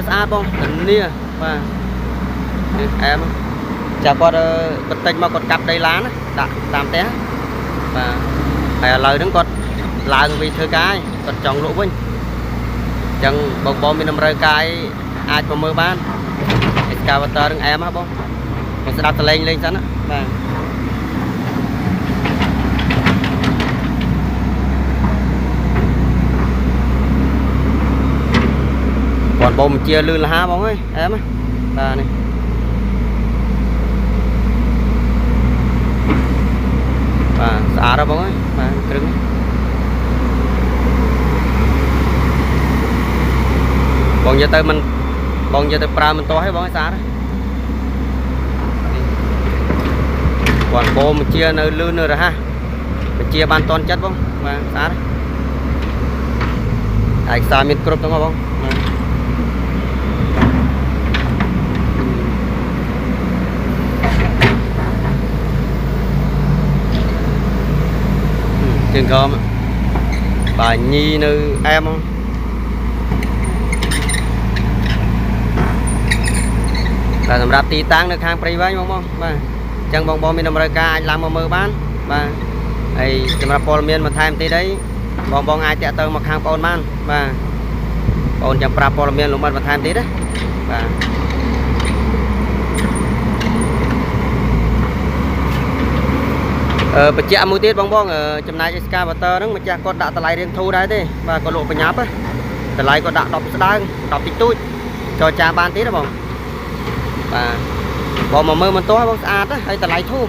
ស្អាតបងនេះបាទអែមចាគាត់គាត់តិចមកគាត់កាប់ដីឡានដាក់តាមផ្ទះបាទហើយឥឡូវហ្នឹងគាត់ឡើងពីធ្វើការគាត់ចង់លក់វិញអញ្ចឹងបងមានតម្រូវការអាចមកមើលបាន excavator នឹងអែមហ៎បងស្ដាប់តលេងលេងសិនបាទគាត់បងបញ្ជាលឿនលះបងអើយអែមបាទនេះបាទស្អាតហ៎បងអើយបាទគ្រឿងបងយកទៅមិនបងយកទៅប្រើមិនទាស់ទេបងស្អាតគាត់បងបញ្ជានៅលឿននៅរហ័សបញ្ជាបានតន់ចិត្តបងបាទស្អាតឯកសារមានគ្រប់ទាំងបងជើងកមបាទញីនៅអែមតែសម្រាប់ទីតាំងនៅខាងព្រៃវែងបងបាទអញ្ចឹងបងមានតម្រូវការអាចឡើងមកមើលបានបាទហើយសម្រាប់ព័ត៌មានបន្ថែមទៀតអីបងអាចតាក់ទងមកខាងបងបានបាទបងចាំប្រាប់ព័ត៌មានលម្អិតបន្ថែមទៀតណាបាទបញ្ជាក់មួយទៀតបងចំណាយ excavator ហ្នឹងម្ចាស់គាត់ដាក់តម្លៃរៀងធូរដែរទេបាទគាត់លក់ប្រញាប់តម្លៃគាត់ដាក់10ស្ដើង10តិចតួចចរចាបានទៀតណាបងបាទបងមកមើលមិនទាស់បងស្អាតហើយតម្លៃធូរ